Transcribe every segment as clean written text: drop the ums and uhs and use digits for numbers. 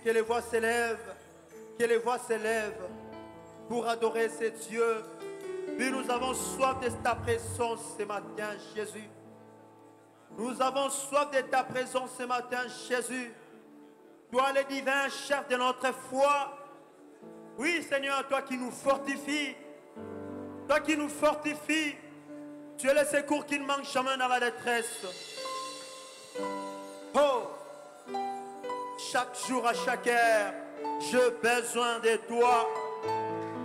Que les voix s'élèvent. Que les voix s'élèvent pour adorer ces dieux. Puis nous avons soif de ta présence ce matin, Jésus. Nous avons soif de ta présence ce matin, Jésus. Toi, le divin chef de notre foi. Oui, Seigneur, toi qui nous fortifies. Toi qui nous fortifies. Tu es le secours qui ne manque jamais dans la détresse. Oh, chaque jour, à chaque heure, j'ai besoin de toi.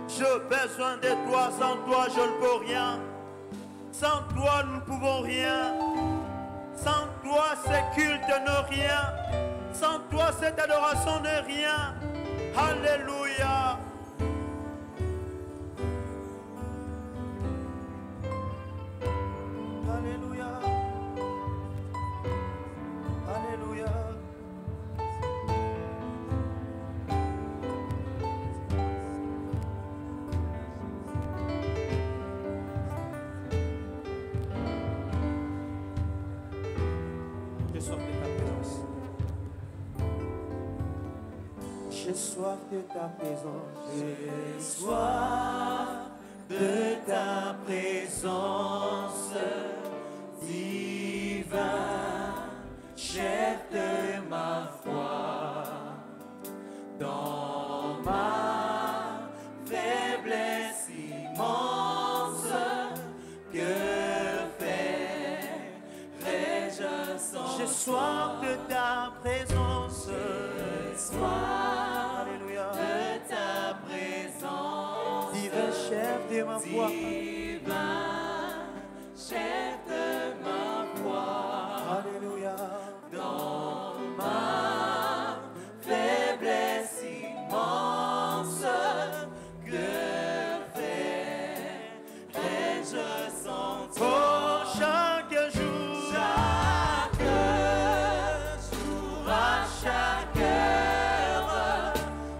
J'ai besoin de toi. Sans toi, je ne peux rien. Sans toi, nous ne pouvons rien. Sans toi, ce culte n'est rien. Sans toi, cette adoration n'est rien. Alléluia. Alléluia. Alléluia. J'ai soif de ta présence. J'ai soif de ta présence, divin, chef de ma foi, dans ma faiblesse immense, que ferais-je sans J'ai soif de ta présence. J'ai soif de ta présence, divin chef de ma foi, divin chef de ma foi, alléluia, dans ma faiblesse immense, que ferais-je sans toi? oh, chaque jour, à chaque heure,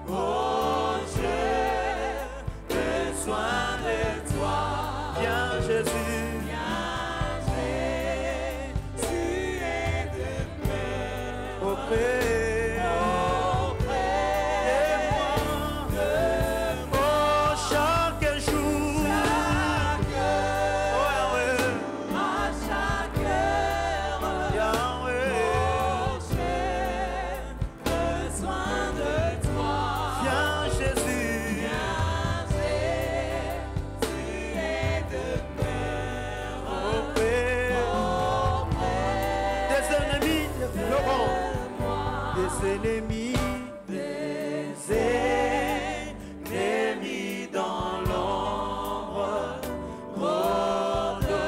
oh, j'ai besoin de toi. viens Jésus, Tu es de auprès de moi, oh, chaque jour, oh, Yahweh, à chaque heure, Yahweh, oh, j'ai besoin de toi. viens Jésus, Tu es de auprès des ennemis, des ennemis, ennemis dans l'ombre rôdent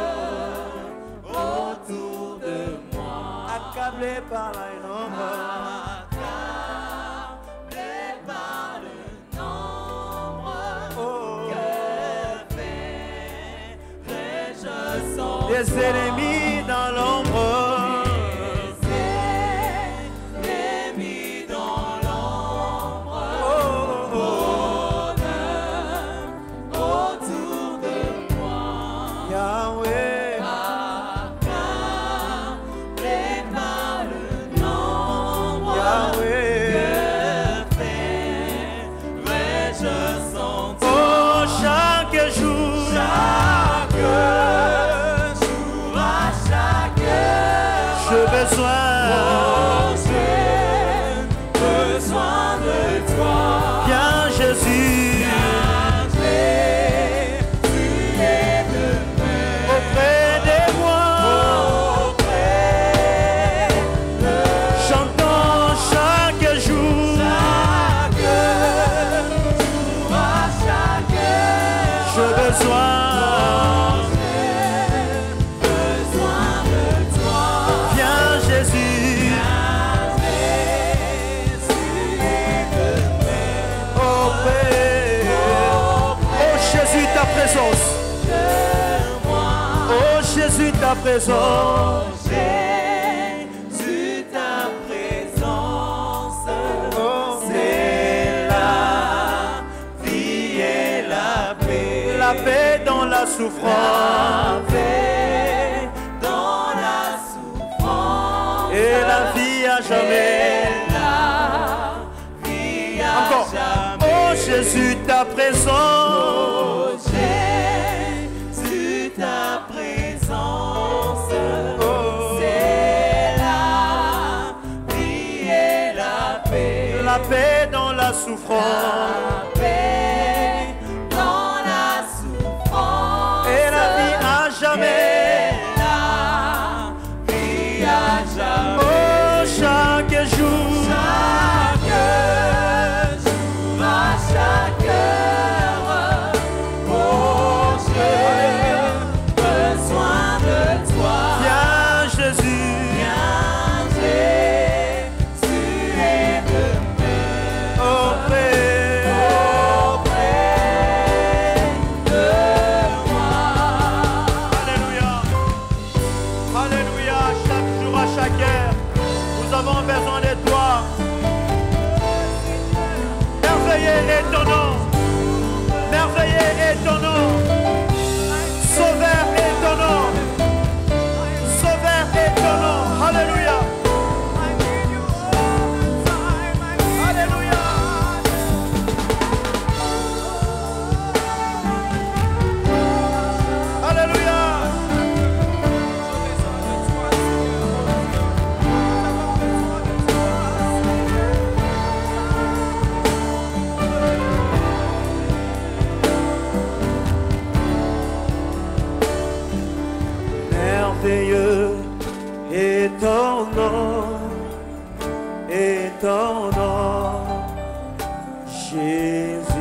autour de moi. accablés par la nombre, Accablé par le nombre, oh, que ferais-je sans des toi? ennemis dans l'ombre. Ennemis dans l'ombre Oh, oh, rôdent autour de moi. Yahweh, Accablé par le nombre, Yahweh, que ferais-je sans toi? oh, chaque jour, Chaque jour, à chaque heure, j'ai besoin, oh, j'ai besoin de toi. viens Jésus, Tu es de auprès de moi, auprès de chantons chaque jour, chaque jour, à chaque heure, j'ai besoin, besoin de toi. viens Jésus, auprès, oh Jésus ta présence, oh Jésus ta présence, Jésus, ta présence, oh, c'est la vie et la paix. la paix dans la souffrance, La paix dans la souffrance et la vie à jamais, et la jamais. Oh Jésus, ta présence. Oh Jésus, ta présence, c'est la vie et la paix. La paix dans la souffrance. La paix dans la souffrance. Et la vie à jamais. Et la vie à jamais. Oh, chaque jour. Chaque jour, à chaque heure, oh, j'ai besoin de toi. Viens Jésus. Viens, Jésus, et de me Auprès. auprès de moi. Alléluia. Alléluia. Chaque jour, à chaque heure, nous avons besoin de toi. Merveilleux est ton nom. Merveilleux est ton nom. Sauveur est ton nom. Sauveur est ton nom. Alléluia. Alléluia. Alléluia. Merveilleux est ton nom, Jésus.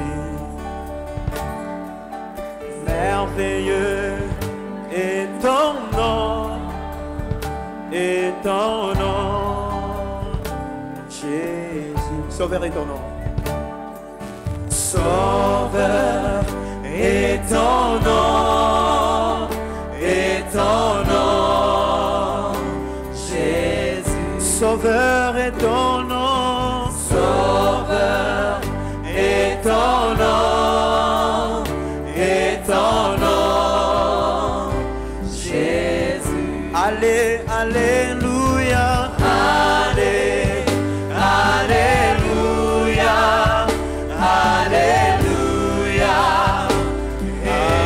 Merveilleux est ton nom, Jésus. Sauveur est ton nom. Sauveur est ton nom, Jésus. Sauveur est ton nom, Sauveur est ton nom, Jésus. Allez, alléluia, allez, alléluia, alléluia,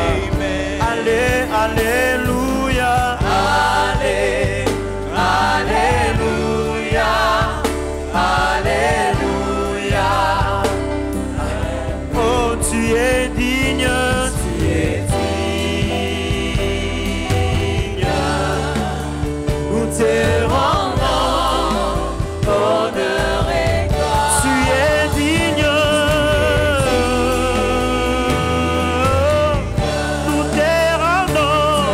amen. Allez, alléluia, allez, alléluia, alléluia. Oh, tu es digne, tu es digne. Nous te rendons honneur et gloire. Tu es digne. Nous te rendons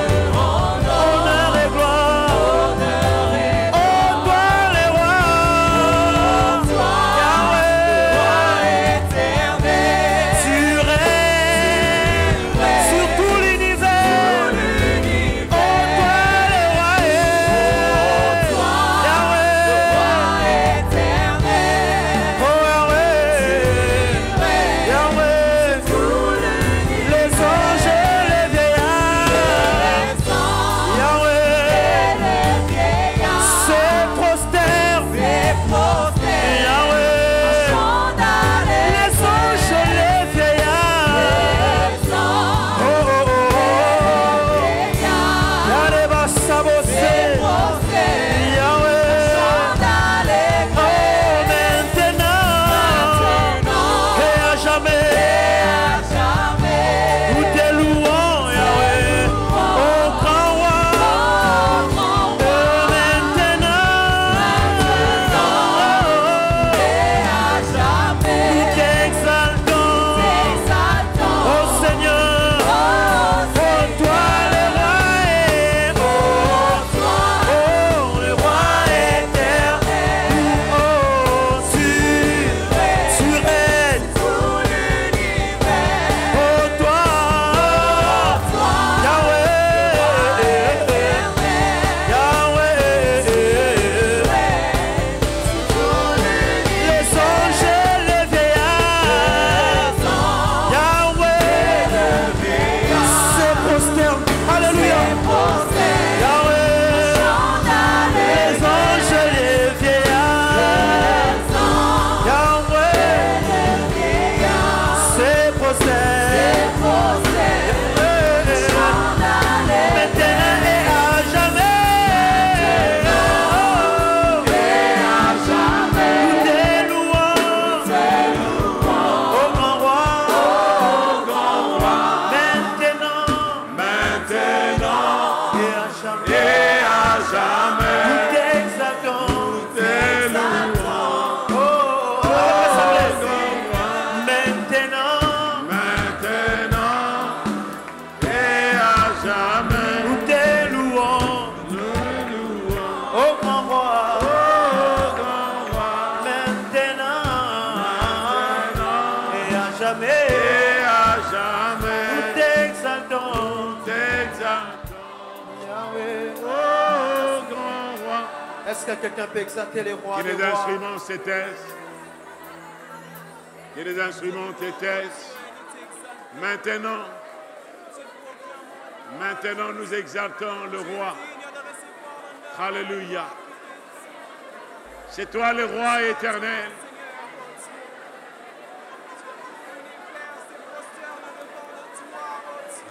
Yahweh. Oh, grand roi. Est-ce que quelqu'un peut exalter les rois? Que les instruments se taisent. Que les instruments te taisent. Maintenant, nous exaltons le roi. Alléluia. C'est toi le roi éternel.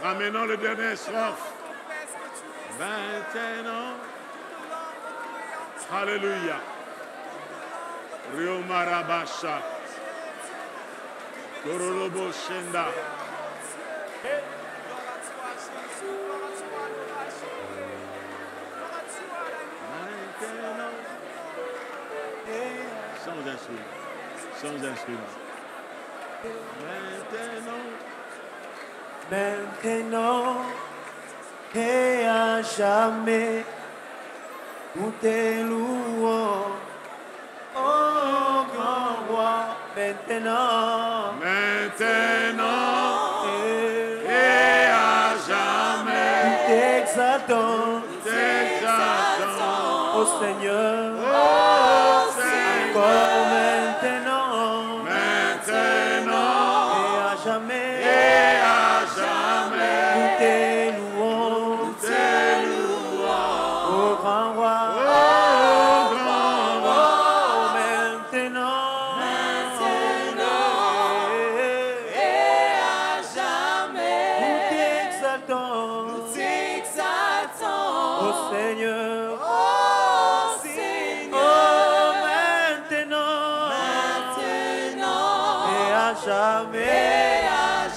Ramenons le dernier strophe. Maintenant. Alléluia. Rio Marabasha. Korolobo Shenda. Sans instrument. Sans instrument. Maintenant et à jamais, nous te louons, oh grand roi. Maintenant et à jamais, nous t'exaltons, oh Seigneur. Encore maintenant et à jamais, nous te louons, oh grand roi. Maintenant et à jamais, nous t'exaltons, oh Seigneur.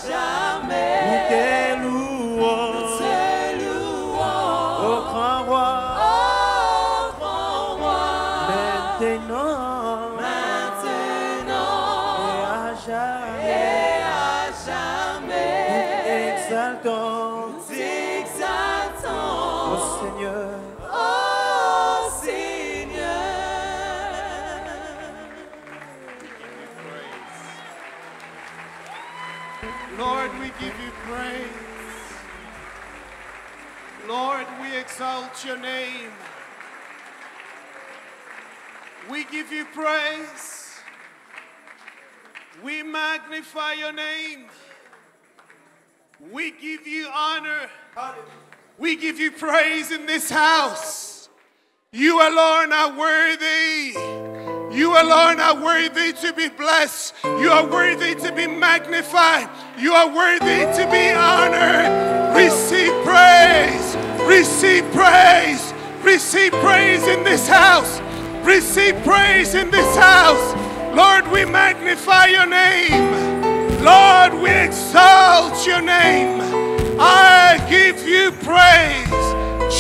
Jamais, nous te louons, oh grand roi, maintenant et à jamais, nous t'exaltons, oh Seigneur. Lord, we give you praise. Lord, we exalt your name. We give you praise. We magnify your name. We give you honor. We give you praise in this house. You alone are worthy. You alone are worthy to be blessed. You are worthy to be magnified. You are worthy to be honored. Receive praise. Receive praise. Receive praise in this house. Receive praise in this house. Lord, we magnify your name. Lord, we exalt your name. I give you praise.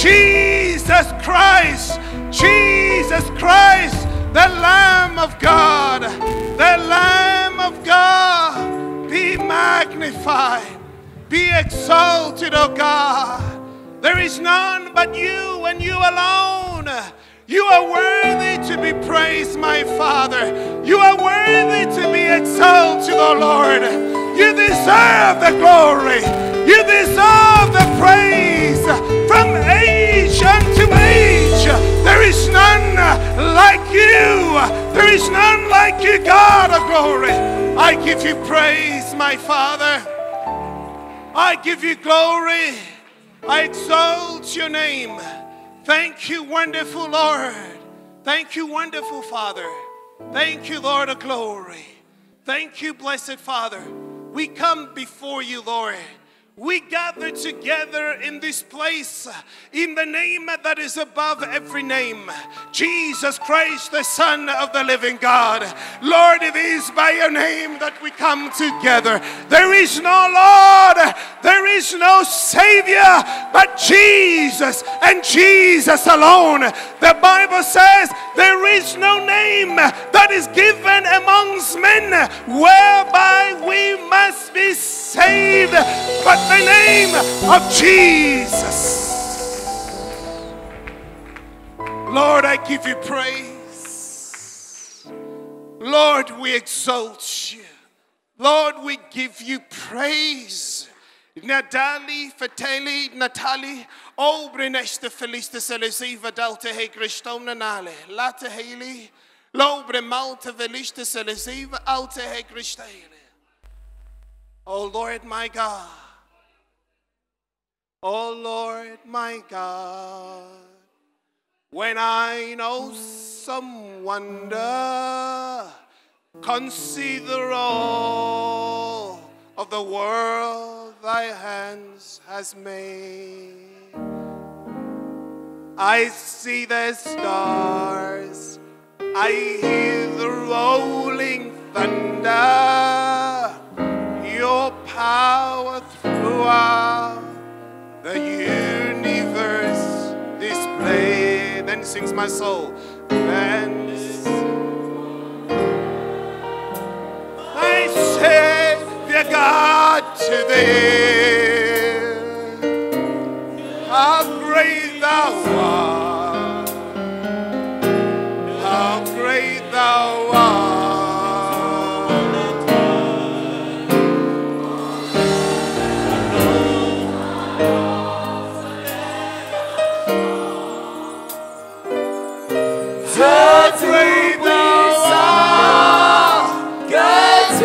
Jesus Christ. Jesus Christ. The Lamb of God, the Lamb of God, be magnified, be exalted, O God. There is none but you and you alone. You are worthy to be praised, my Father. You are worthy to be exalted, O Lord. You deserve the glory. You deserve the praise from age unto age. There is none like you. There is none like you, God of glory. I give you praise, my Father. I give you glory. I exalt your name. Thank you, wonderful Lord. Thank you, wonderful Father. Thank you, Lord of glory. Thank you, blessed Father. We come before you, Lord. We gather together in this place in the name that is above every name, Jesus Christ, the Son of the living God. Lord, it is by your name that we come together. There is no Lord, there is no Savior but Jesus and Jesus alone. The Bible says there is no name that is given amongst men whereby we must be saved but the name of Jesus. Lord, I give you praise. Lord, we exalt you. Lord, we give you praise. Nadali, Fateli, Natali, Obrinesta Felista Selesiva Delta He Christona Nale, Lata Haley, Lobre Malta Velista Selesiva Alta He Christale. Oh Lord my God, oh Lord my God, when I know some wonder, consider all of the world thy hands has made. I see the stars, I hear the rolling thunder, your power throughout the universe displayed. Then sings my soul, then I Savior God to thee, how great thou art, how great thou art. How great thou art, God's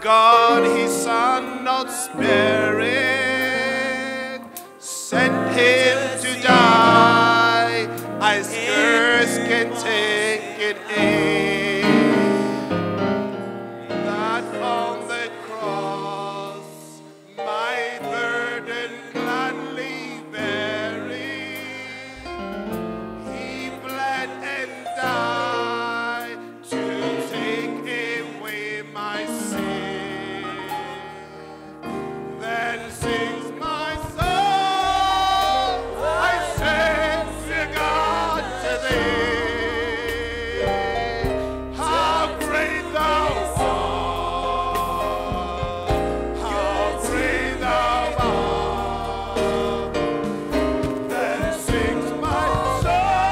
God, his son, not sparing, sent him to die. I scarce can take it in, that on the cross my burden gladly bearing, he bled and died to take away my sin. Then sings my soul, I Savior God to thee, how great thou art, how great thou art. Then sings my soul,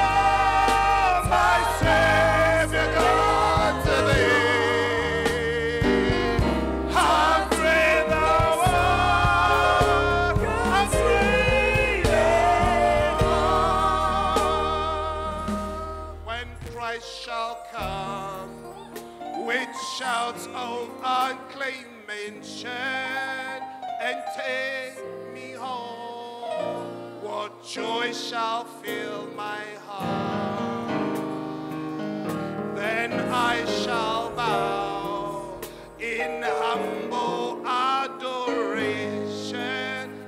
my Savior God to thee, how great thou art, how great thou art. When Christ shall come with shouts of acclamation and take me home, what joy shall fill my heart. Then I shall bow in humble adoration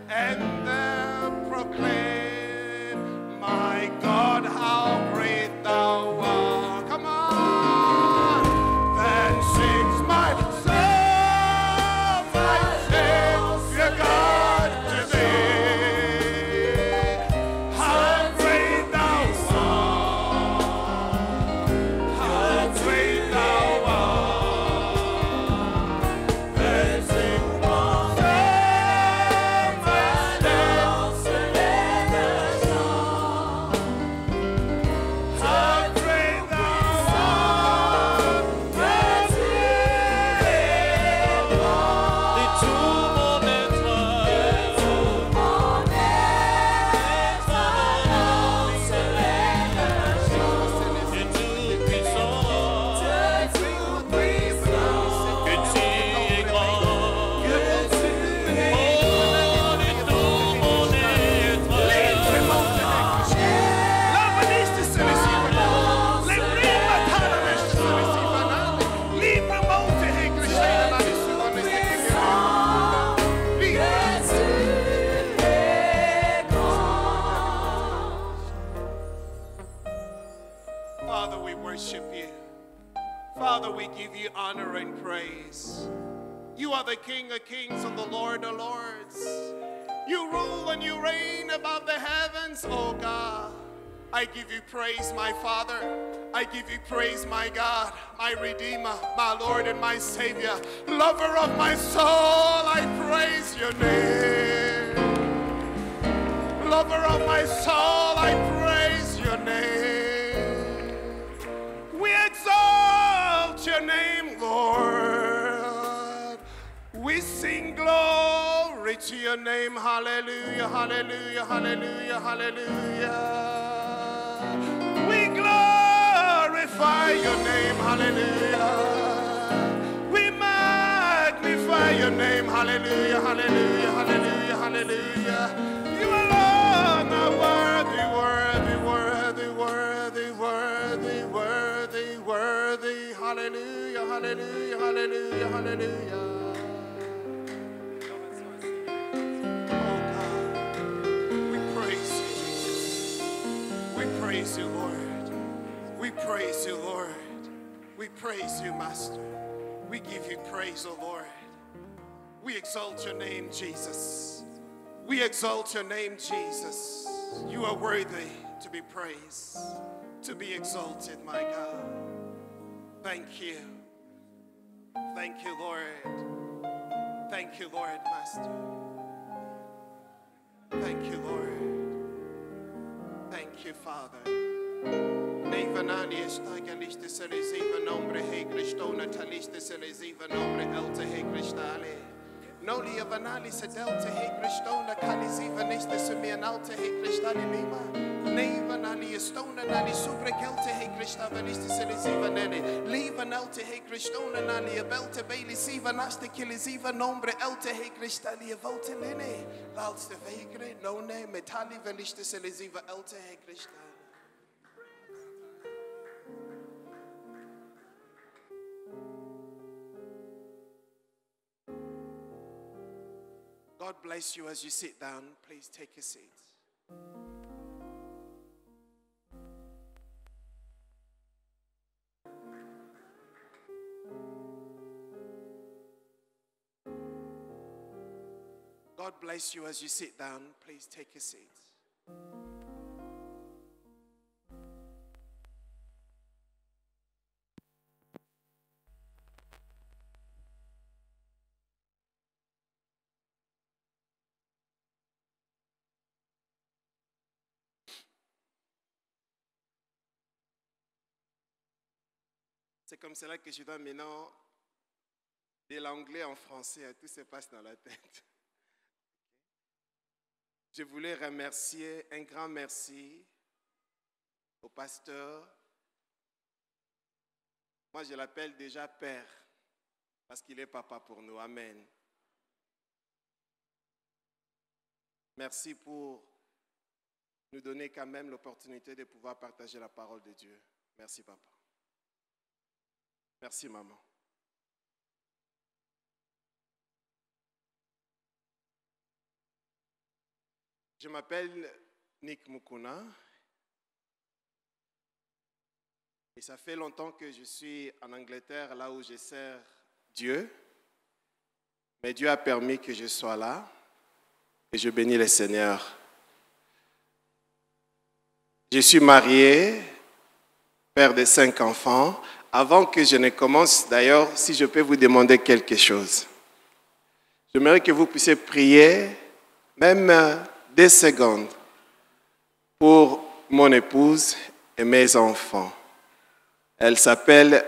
and then proclaim, my God, how great thou art. Come on. Then sings my soul, my Savior God to thee, how great thou art, how great thou art. are the King of kings and the Lord of lords. You rule and you reign above the heavens, oh God. I give you praise, my Father. I give you praise, my God, my Redeemer, my Lord and my Savior. Lover of my soul, I praise your name. Lover of my soul, I praise your name. We exalt your name, Lord. We sing glory to your name. Hallelujah, hallelujah, hallelujah, hallelujah. We glorify your name, hallelujah. We magnify your name, hallelujah, hallelujah, hallelujah, hallelujah. You alone are worthy, worthy, worthy, worthy, worthy, worthy, worthy. Hallelujah, hallelujah, hallelujah, hallelujah. Oh God, we praise you, Jesus. We praise you, Lord. We praise you, Lord. We praise you, Master. We give you praise, O Lord. We exalt your name, Jesus. We exalt your name, Jesus. You are worthy to be praised, to be exalted, my God. Thank you. Thank you, Lord. Thank you, Lord, Master. Thank you, Lord. Thank you, Father. Nevanani estaga liste se resiva nombre he Cristona taliste se resiva nombre alta he Cristale. Noli avanali se delta he Cristona calisiva neste se mi analta he Cristale lima. Nevanali estona nali supra kelta he Cristava neste se resiva nene. Liva nalta he Cristona nali abelta baili siva naste kilisiva nombre alta he Cristali avolta lene. Lalste vegre none metali veliste se resiva alta he Cristale. God bless you as you sit down. Please take a seat. God bless you as you sit down. Please take a seat. C'est comme cela que je dois maintenant de l'anglais en français. Tout se passe dans la tête. Je voulais remercier, un grand merci au pasteur. Moi, je l'appelle déjà Père, parce qu'il est papa pour nous. Amen. Merci pour nous donner quand même l'opportunité de pouvoir partager la parole de Dieu. Merci, papa. Merci, maman. Je m'appelle Nick Mukuna et ça fait longtemps que je suis en Angleterre, là où je sers Dieu. Mais Dieu a permis que je sois là et je bénis le Seigneur. Je suis marié, père de 5 enfants. Avant que je ne commence, d'ailleurs, si je peux vous demander quelque chose. J'aimerais que vous puissiez prier, même 2 secondes, pour mon épouse et mes enfants. Elle s'appelle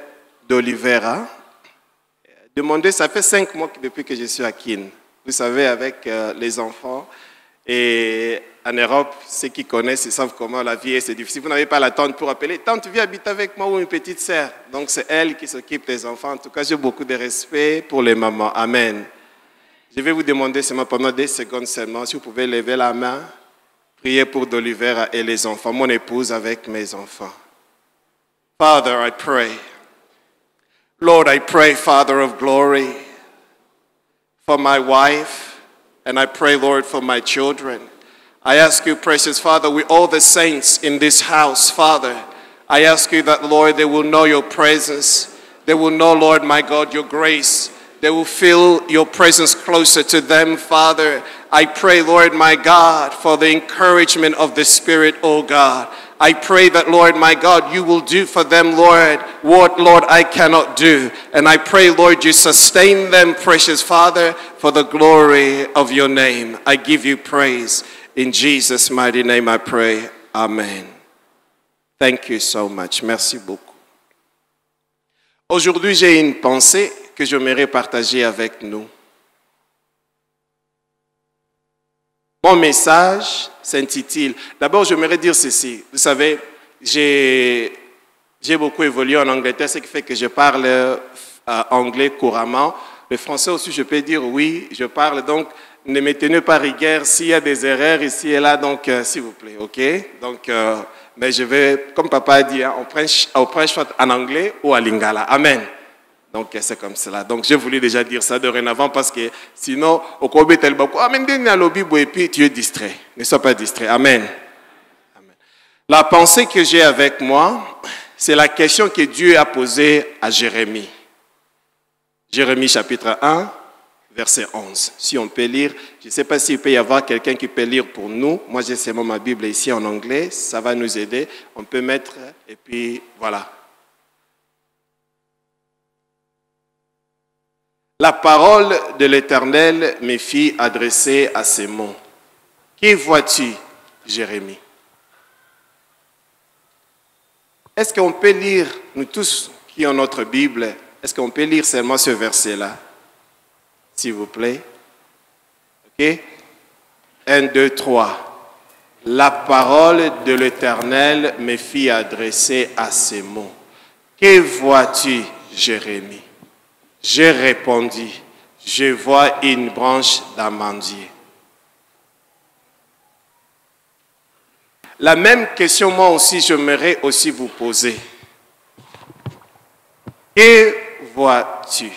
D'Olivera. Demandez, ça fait 5 mois depuis que je suis à Keene. Vous savez, avec les enfants. Et en Europe, ceux qui connaissent, ils savent comment la vie est, c'est difficile. Vous n'avez pas la tante pour appeler. Tante, viens habiter avec moi ou une petite sœur. Donc c'est elle qui s'occupe des enfants. En tout cas, j'ai beaucoup de respect pour les mamans. Amen. Je vais vous demander seulement pendant 2 secondes seulement, si vous pouvez lever la main, prier pour D'Olivera et les enfants, mon épouse avec mes enfants. Father, I pray. Lord, I pray, Father of glory, for my wife. And I pray, Lord, for my children. I ask you, precious Father, with all the saints in this house, Father, I ask you that, Lord, they will know your presence. They will know, Lord, my God, your grace. they will feel your presence closer to them, Father. I pray, Lord, my God, for the encouragement of the Spirit, oh God. I pray that, Lord, my God, you will do for them, Lord, what, Lord, I cannot do. And I pray, Lord, you sustain them, precious Father, for the glory of your name. I give you praise. In Jesus' mighty name I pray. Amen. Thank you so much. Merci beaucoup. Aujourd'hui, j'ai une pensée que j'aimerais partager avec nous. Mon message s'intitule... D'abord, j'aimerais dire ceci. Vous savez, j'ai beaucoup évolué en Angleterre, ce qui fait que je parle anglais couramment. Le français aussi, je peux dire oui, je parle. Donc, ne me tenez pas rigueur s'il y a des erreurs ici et là. Donc, s'il vous plaît, OK? Donc, mais je vais, comme papa a dit, hein, on prêche soit en anglais ou à lingala. Amen. Donc, c'est comme cela. Donc, je voulais déjà dire ça dorénavant parce que sinon, au Kobe tel beaucoup, amen, et puis tu es distrait. Ne sois pas distrait. Amen. Amen. La pensée que j'ai avec moi, c'est la question que Dieu a posée à Jérémie. Jérémie chapitre 1, verset 11. Si on peut lire, je ne sais pas s'il peut y avoir quelqu'un qui peut lire pour nous. Moi, j'ai seulement ma Bible ici en anglais. Ça va nous aider. On peut mettre, et puis voilà. La parole de l'Éternel me fit adresser à ces mots. Que vois-tu, Jérémie? Est-ce qu'on peut lire, nous tous qui ont notre Bible, est-ce qu'on peut lire seulement ce verset-là? S'il vous plaît. OK? 1, 2, 3. La parole de l'Éternel me fit adresser à ces mots. Que vois-tu, Jérémie? J'ai répondu, je vois une branche d'amandier. La même question, moi aussi, j'aimerais aussi vous poser. Que vois-tu?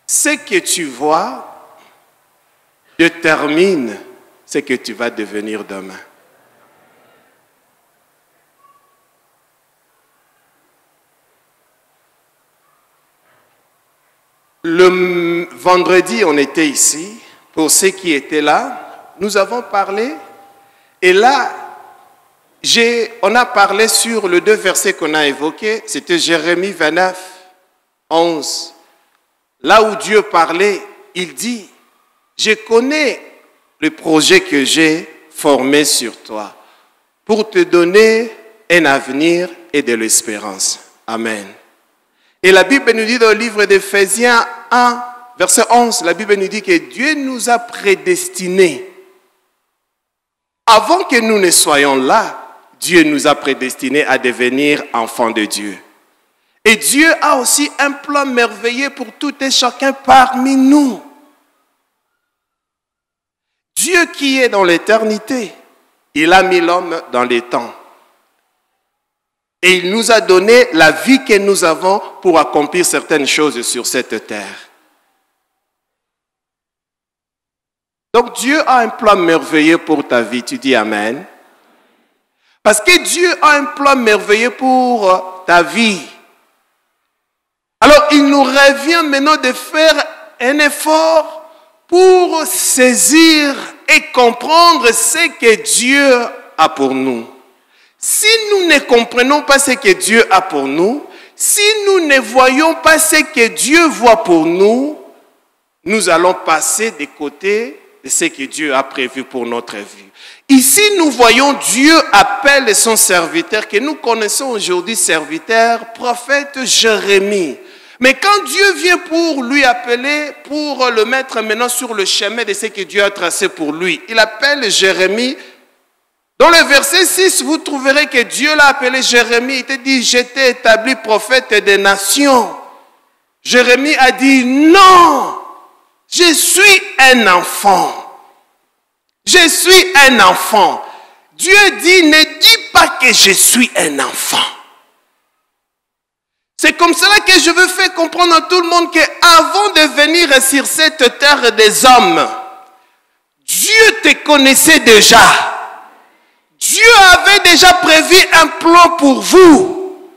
Ce que tu vois détermine ce que tu vas devenir demain. Le vendredi, on était ici. Pour ceux qui étaient là, nous avons parlé. Et là, on a parlé sur les deux versets qu'on a évoqués. C'était Jérémie 29, 11. Là où Dieu parlait, il dit, je connais le projet que j'ai formé sur toi pour te donner un avenir et de l'espérance. Amen. Et la Bible nous dit dans le livre d'Éphésiens 1, verset 11, la Bible nous dit que Dieu nous a prédestinés. Avant que nous ne soyons là, Dieu nous a prédestinés à devenir enfants de Dieu. Et Dieu a aussi un plan merveilleux pour tout et chacun parmi nous. Dieu qui est dans l'éternité, il a mis l'homme dans les temps. Et il nous a donné la vie que nous avons pour accomplir certaines choses sur cette terre. Donc Dieu a un plan merveilleux pour ta vie. Tu dis Amen. Parce que Dieu a un plan merveilleux pour ta vie. Alors il nous revient maintenant de faire un effort pour saisir et comprendre ce que Dieu a pour nous. Si nous ne comprenons pas ce que Dieu a pour nous, si nous ne voyons pas ce que Dieu voit pour nous, nous allons passer des côtés de ce que Dieu a prévu pour notre vie. Ici, nous voyons Dieu appelle son serviteur, que nous connaissons aujourd'hui, serviteur, prophète Jérémie. Mais quand Dieu vient pour lui appeler, pour le mettre maintenant sur le chemin de ce que Dieu a tracé pour lui, il appelle Jérémie. Dans le verset 6, vous trouverez que Dieu l'a appelé Jérémie. Il te dit, je t'ai établi prophète des nations. Jérémie a dit, non, je suis un enfant. Je suis un enfant. Dieu dit, ne dis pas que je suis un enfant. C'est comme cela que je veux faire comprendre à tout le monde qu'avant de venir sur cette terre des hommes, Dieu te connaissait déjà. Dieu avait déjà prévu un plan pour vous.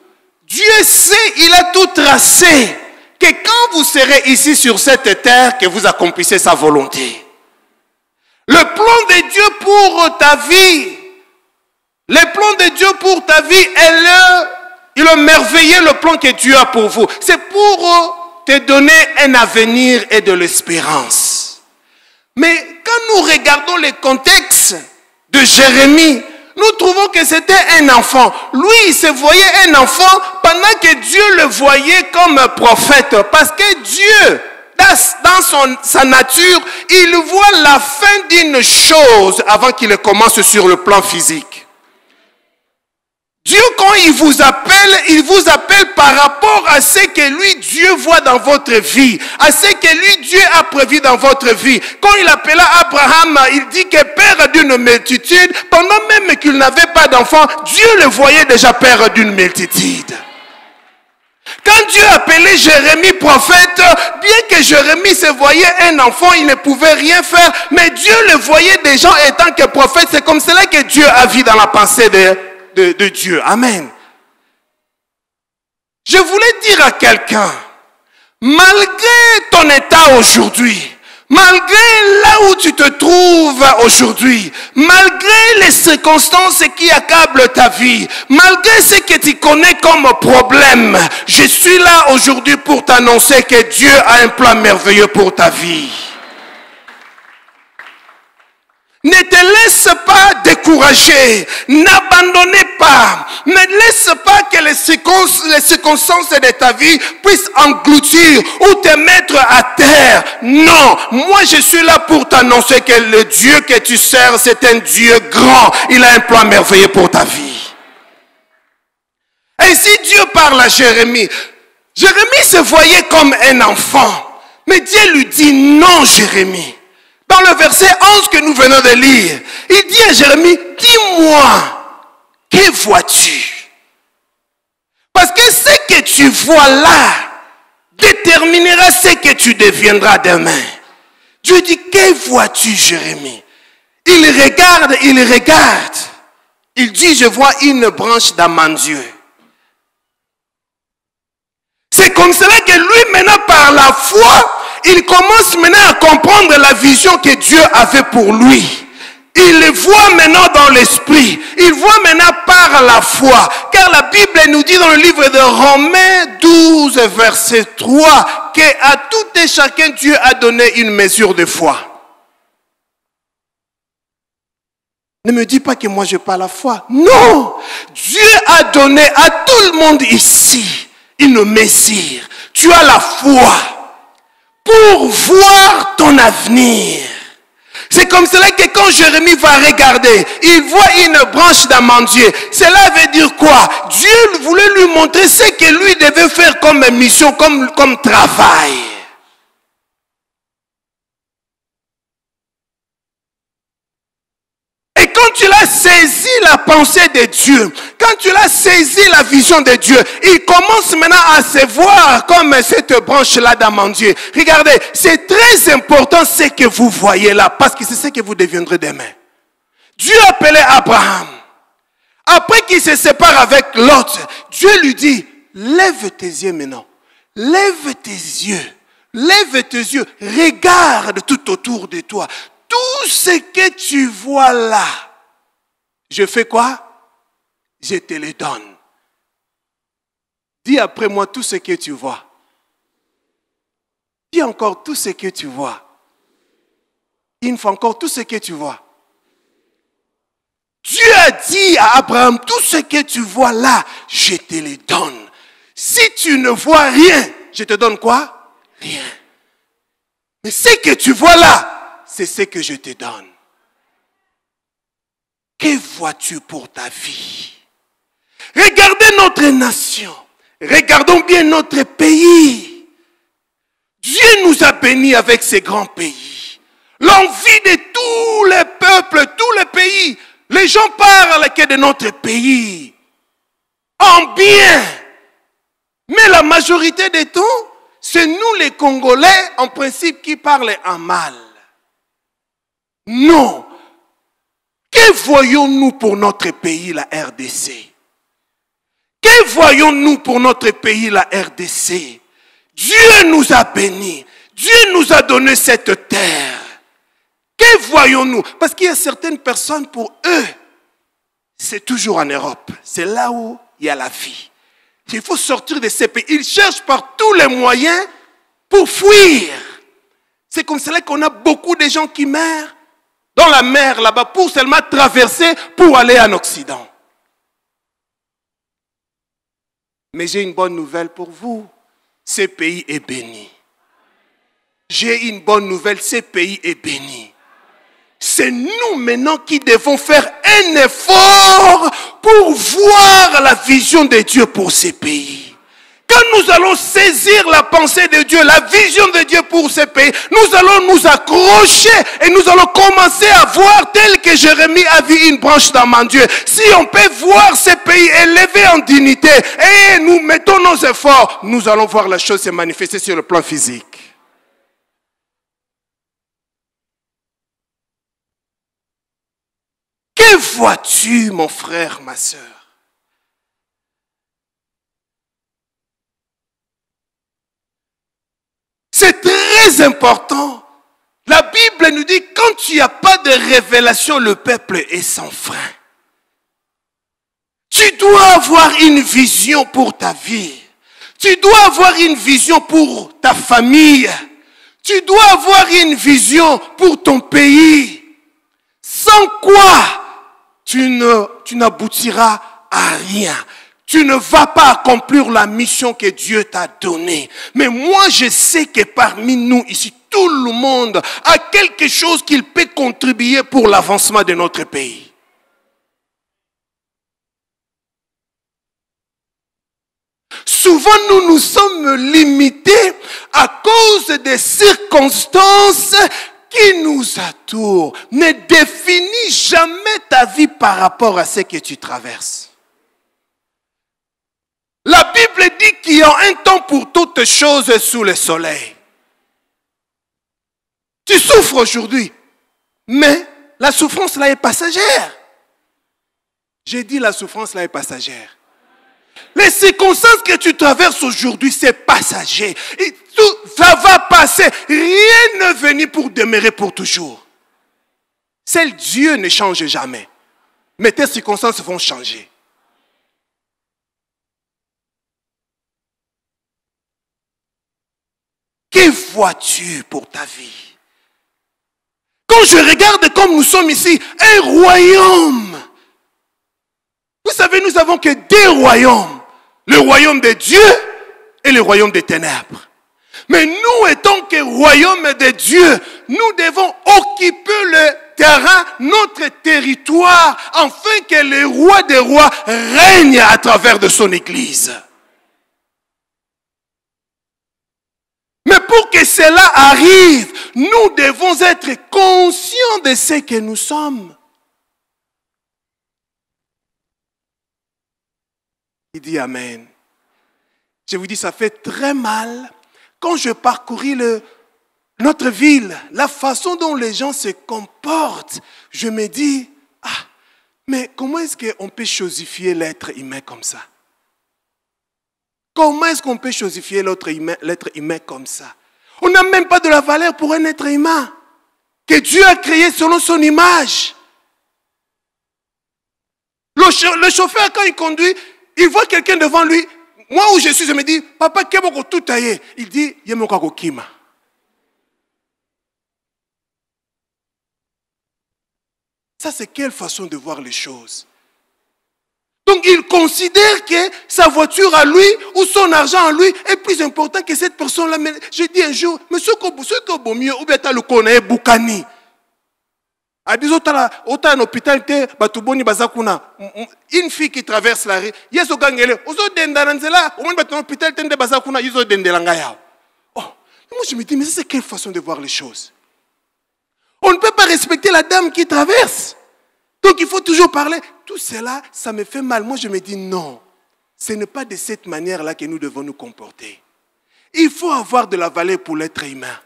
Dieu sait, il a tout tracé, que quand vous serez ici sur cette terre, que vous accomplissez sa volonté. Le plan de Dieu pour ta vie, le plan de Dieu pour ta vie est le merveilleux, le plan que Dieu a pour vous. C'est pour te donner un avenir et de l'espérance. Mais quand nous regardons le contexte de Jérémie, nous trouvons que c'était un enfant. Lui, il se voyait un enfant pendant que Dieu le voyait comme prophète. Parce que Dieu, dans sa nature, il voit la fin d'une chose avant qu'il commence sur le plan physique. Dieu, quand il vous appelle par rapport à ce que lui, Dieu voit dans votre vie, à ce que lui, Dieu a prévu dans votre vie. Quand il appela Abraham, il dit que père d'une multitude, pendant même qu'il n'avait pas d'enfant, Dieu le voyait déjà père d'une multitude. Quand Dieu appelait Jérémie prophète, bien que Jérémie se voyait un enfant, il ne pouvait rien faire, mais Dieu le voyait déjà étant que prophète. C'est comme cela que Dieu a vu dans la pensée de Dieu. Amen. Je voulais dire à quelqu'un, malgré ton état aujourd'hui, malgré là où tu te trouves aujourd'hui, malgré les circonstances qui accablent ta vie, malgré ce que tu connais comme problème, je suis là aujourd'hui pour t'annoncer que Dieu a un plan merveilleux pour ta vie. Ne te laisse pas décourager, n'abandonnez pas, ne laisse pas que les circonstances de ta vie puissent engloutir ou te mettre à terre. Non, moi je suis là pour t'annoncer que le Dieu que tu sers, c'est un Dieu grand. Il a un plan merveilleux pour ta vie. Et si Dieu parle à Jérémie, Jérémie se voyait comme un enfant, mais Dieu lui dit non, Jérémie. Dans le verset 11 que nous venons de lire, il dit à Jérémie, dis-moi, que vois-tu? Parce que ce que tu vois là déterminera ce que tu deviendras demain. Dieu dit, que vois-tu, Jérémie? Il regarde. Il dit, je vois une branche d'amandieu. C'est comme cela que lui, maintenant, par la foi, il commence maintenant à comprendre la vision que Dieu avait pour lui. Il le voit maintenant dans l'esprit. Il voit maintenant par la foi. Car la Bible nous dit dans le livre de Romains 12, verset 3, qu'à tout et chacun, Dieu a donné une mesure de foi. Ne me dis pas que moi je parle la foi. Non! Dieu a donné à tout le monde ici une mesure. Tu as la foi pour voir ton avenir. C'est comme cela que quand Jérémie va regarder, il voit une branche d'amandier. Cela veut dire quoi? Dieu voulait lui montrer ce que lui devait faire comme mission, comme travail. Et quand tu l'as saisi la pensée de Dieu, quand tu l'as saisi la vision de Dieu, il commence maintenant à se voir comme cette branche-là d'amandier. Regardez, c'est très important ce que vous voyez là, parce que c'est ce que vous deviendrez demain. Dieu appelait Abraham. Après qu'il se sépare avec Lot, Dieu lui dit, lève tes yeux maintenant. Lève tes yeux. Lève tes yeux. Regarde tout autour de toi. Tout ce que tu vois là, je fais quoi? Je te le donne. Dis après moi tout ce que tu vois. Dis encore tout ce que tu vois. Une fois encore tout ce que tu vois. Dieu a dit à Abraham, tout ce que tu vois là, je te le donne. Si tu ne vois rien, je te donne quoi? Rien. Mais ce que tu vois là, c'est ce que je te donne. Que vois-tu pour ta vie? Regardez notre nation. Regardons bien notre pays. Dieu nous a bénis avec ces grands pays. L'envie de tous les peuples, tous les pays. Les gens parlent que de notre pays en bien. Mais la majorité des temps, c'est nous les Congolais, en principe, qui parlent en mal. Non. Que voyons-nous pour notre pays, la RDC? Que voyons-nous pour notre pays, la RDC? Dieu nous a bénis. Dieu nous a donné cette terre. Que voyons-nous? Parce qu'il y a certaines personnes, pour eux, c'est toujours en Europe. C'est là où il y a la vie. Il faut sortir de ces pays. Ils cherchent par tous les moyens pour fuir. C'est comme cela qu'on a beaucoup de gens qui meurent dans la mer là-bas pour seulement traverser pour aller en Occident. Mais j'ai une bonne nouvelle pour vous. Ce pays est béni. J'ai une bonne nouvelle. Ce pays est béni. C'est nous maintenant qui devons faire un effort pour voir la vision de Dieu pour ces pays. Quand nous allons saisir la pensée de Dieu, la vision de Dieu pour ces pays, nous allons nous accrocher et nous allons commencer à voir tel que Jérémie a vu une branche d'amande Dieu. Si on peut voir ces pays élevés en dignité et nous mettons nos efforts, nous allons voir la chose se manifester sur le plan physique. Que vois-tu, mon frère, ma sœur? C'est très important. La Bible nous dit, quand tu n'as pas de révélation, le peuple est sans frein. Tu dois avoir une vision pour ta vie. Tu dois avoir une vision pour ta famille. Tu dois avoir une vision pour ton pays. Sans quoi tu n'aboutiras à rien. Tu ne vas pas accomplir la mission que Dieu t'a donnée. Mais moi, je sais que parmi nous, ici, tout le monde a quelque chose qu'il peut contribuer pour l'avancement de notre pays. Souvent, nous nous sommes limités à cause des circonstances qui nous entourent. Ne définis jamais ta vie par rapport à ce que tu traverses. La Bible dit qu'il y a un temps pour toutes choses sous le soleil. Tu souffres aujourd'hui, mais la souffrance là est passagère. J'ai dit la souffrance là est passagère. Les circonstances que tu traverses aujourd'hui, c'est passager. Et tout, ça va passer. Rien ne venu pour demeurer pour toujours. Seul Dieu ne change jamais. Mais tes circonstances vont changer. Que vois-tu pour ta vie? Quand je regarde comme nous sommes ici, un royaume. Vous savez, nous n'avons que deux royaumes. Le royaume de Dieu et le royaume des ténèbres. Mais nous, étant que royaume de Dieu, nous devons occuper le terrain, notre territoire, afin que le roi des rois règne à travers de son église. Mais pour que cela arrive, nous devons être conscients de ce que nous sommes. Il dit Amen. Je vous dis, ça fait très mal. Quand je parcouris notre ville, la façon dont les gens se comportent, je me dis, mais comment est-ce qu'on peut chosifier l'être humain comme ça? Comment est-ce qu'on peut chosifier l'être humain comme ça? On n'a même pas de la valeur pour un être humain que Dieu a créé selon son image. Le chauffeur, quand il conduit, il voit quelqu'un devant lui. Moi où je suis, je me dis, papa, keboko tout taillé. Il dit, yemoko kima. Ça, c'est quelle façon de voir les choses? Donc, il considère que sa voiture à lui ou son argent à lui est plus important que cette personne-là. Mais j'ai dit un jour, mais ce que vaut mieux, ou bien tu le connais, Boukani. A dit, autant un hôpital, une fille qui traverse la rue, il y a ce gangele, ozo dendaranzela, au moins un hôpital, tende bazakuna, ils ont dendelangaya. Oh, moi je me dis, mais c'est quelle façon de voir les choses? On ne peut pas respecter la dame qui traverse. Donc il faut toujours parler. Tout cela, ça me fait mal. Moi je me dis, non, ce n'est pas de cette manière-là que nous devons nous comporter. Il faut avoir de la valeur pour l'être humain.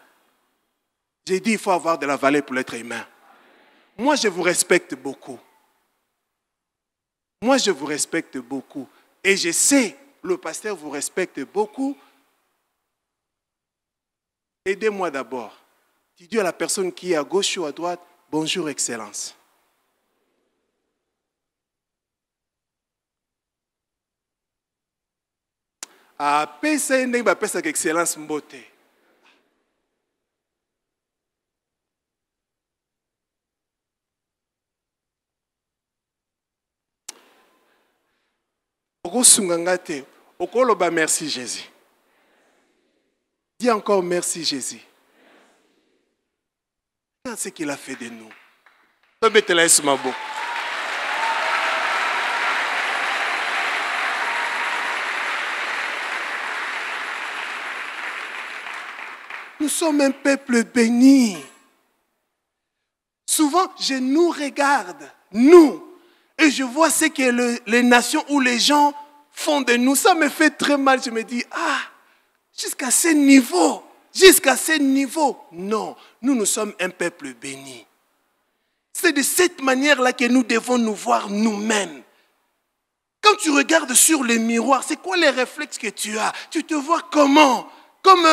J'ai dit, il faut avoir de la valeur pour l'être humain. Moi, je vous respecte beaucoup. Moi, je vous respecte beaucoup. Et je sais, le pasteur vous respecte beaucoup. Aidez-moi d'abord. Dis à la personne qui est à gauche ou à droite, bonjour Excellence. Apesa ndenge bapesa Excellence mbote. Okosungangate, okoloba merci Jésus. Dis encore merci Jésus. Regarde ce qu'il a fait de nous. Nous sommes un peuple béni. Souvent, je nous regarde, nous, et je vois ce que les nations ou les gens font de nous. Ça me fait très mal. Je me dis, jusqu'à ce niveau. Jusqu'à ce niveau. Non, nous sommes un peuple béni. C'est de cette manière-là que nous devons nous voir nous-mêmes. Quand tu regardes sur le miroir, c'est quoi les réflexes que tu as? Tu te vois comment? Comme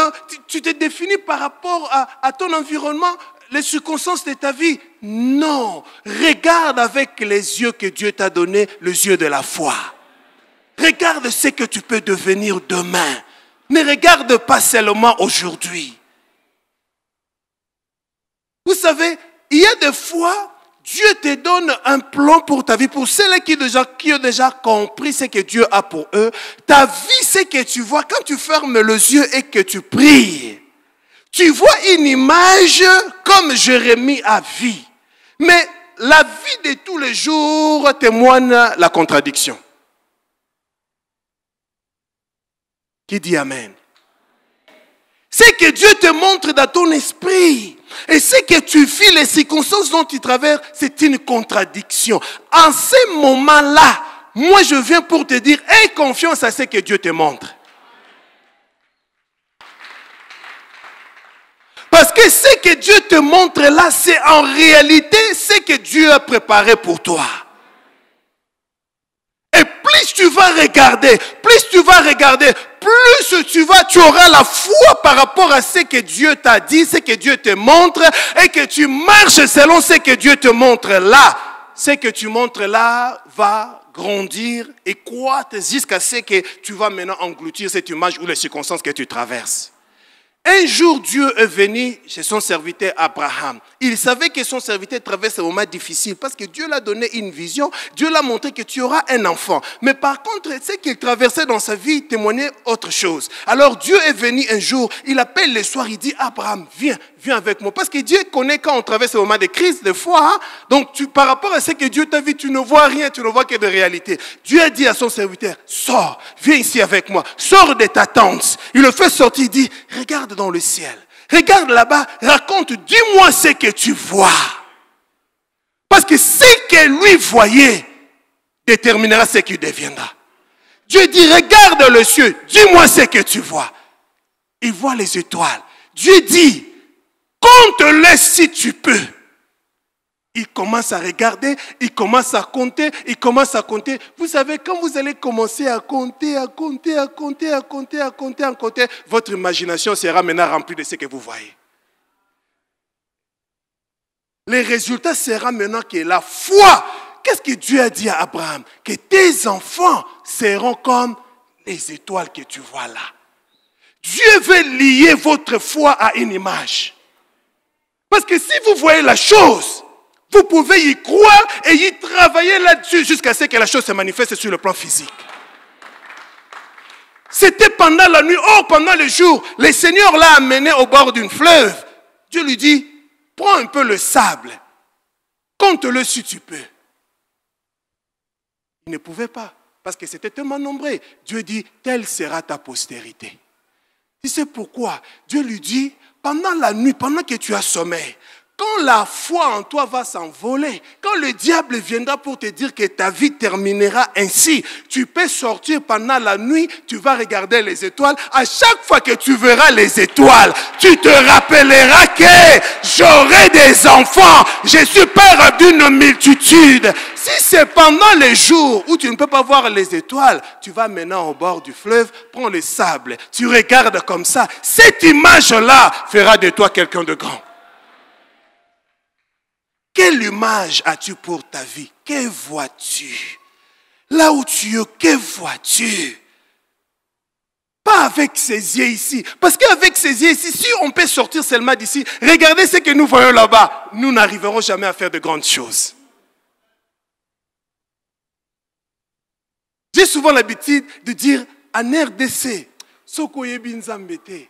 tu te définis par rapport à ton environnement, les circonstances de ta vie? Non. Regarde avec les yeux que Dieu t'a donnés, les yeux de la foi. Regarde ce que tu peux devenir demain. Ne regarde pas seulement aujourd'hui. Vous savez, il y a des fois, Dieu te donne un plan pour ta vie. Pour ceux qui ont déjà compris ce que Dieu a pour eux, ta vie, c'est que tu vois, quand tu fermes les yeux et que tu pries, tu vois une image comme Jérémie a vu. Mais la vie de tous les jours témoigne la contradiction. Qui dit Amen? C'est que Dieu te montre dans ton esprit. Et ce que tu vis, les circonstances dont tu traverses, c'est une contradiction. En ce moment-là, moi je viens pour te dire, aie confiance à ce que Dieu te montre. Parce que ce que Dieu te montre là, c'est en réalité ce que Dieu a préparé pour toi. Et plus tu vas regarder, plus tu auras la foi par rapport à ce que Dieu t'a dit, ce que Dieu te montre, et que tu marches selon ce que Dieu te montre là. Ce que tu montres là va grandir et croître jusqu'à ce que tu vas maintenant engloutir cette image ou les circonstances que tu traverses. Un jour, Dieu est venu chez son serviteur Abraham. Il savait que son serviteur traverse un moment difficile parce que Dieu l'a donné une vision. Dieu l'a montré que tu auras un enfant. Mais par contre, ce qu'il traversait dans sa vie témoignait autre chose. Alors Dieu est venu un jour, il appelle le soir, il dit Abraham, viens avec moi. Parce que Dieu connaît quand on traverse un moment de crise, des fois. Hein? Donc par rapport à ce que Dieu t'a vu, tu ne vois rien, tu ne vois que de réalité. Dieu a dit à son serviteur, sors, viens ici avec moi, sors de ta tente. Il le fait sortir, il dit, regarde dans le ciel. Regarde là-bas, raconte, dis-moi ce que tu vois. Parce que ce que lui voyait déterminera ce qu'il deviendra. Dieu dit, regarde le ciel, dis-moi ce que tu vois. Il voit les étoiles. Dieu dit, compte-les si tu peux. Il commence à regarder, il commence à compter, Vous savez, quand vous allez commencer à compter, votre imagination sera maintenant remplie de ce que vous voyez. Le résultat sera maintenant que la foi. Qu'est-ce que Dieu a dit à Abraham? Que tes enfants seront comme les étoiles que tu vois là. Dieu veut lier votre foi à une image. Parce que si vous voyez la chose, vous pouvez y croire et y travailler là-dessus jusqu'à ce que la chose se manifeste sur le plan physique. C'était pendant la nuit, pendant le jour. Le Seigneur l'a amené au bord d'une fleuve. Dieu lui dit, prends un peu le sable. Compte-le si tu peux. Il ne pouvait pas parce que c'était tellement nombreux. Dieu dit, telle sera ta postérité. Tu sais pourquoi? Dieu lui dit, pendant la nuit, pendant que tu as sommeil, quand la foi en toi va s'envoler, quand le diable viendra pour te dire que ta vie terminera ainsi, tu peux sortir pendant la nuit, tu vas regarder les étoiles. À chaque fois que tu verras les étoiles, tu te rappelleras que j'aurai des enfants. Je suis père d'une multitude. Si c'est pendant les jours où tu ne peux pas voir les étoiles, tu vas maintenant au bord du fleuve, prends le sable, tu regardes comme ça. Cette image-là fera de toi quelqu'un de grand. Quelle image as-tu pour ta vie? Que vois-tu? Là où tu es, que vois-tu? Pas avec ses yeux ici. Parce qu'avec ses yeux ici, si on peut sortir seulement d'ici, regardez ce que nous voyons là-bas. Nous n'arriverons jamais à faire de grandes choses. J'ai souvent l'habitude de dire en RDC, Sokoye Binzambete,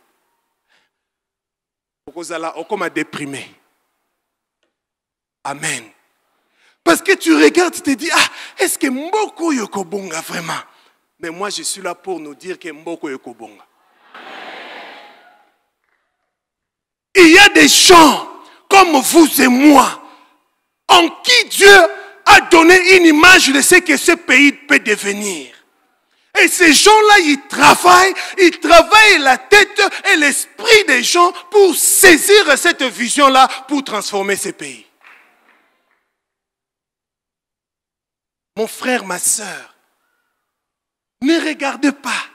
Okozala Okoma déprimé. Amen. Parce que tu regardes, tu te dis, ah, est-ce que Mboko Yokobonga vraiment? Mais moi, je suis là pour nous dire que Mboko Yokobonga. Il y a des gens comme vous et moi, en qui Dieu a donné une image de ce que ce pays peut devenir. Et ces gens-là, ils travaillent la tête et l'esprit des gens pour saisir cette vision-là, pour transformer ce pays. Mon frère, ma soeur, ne regarde pas,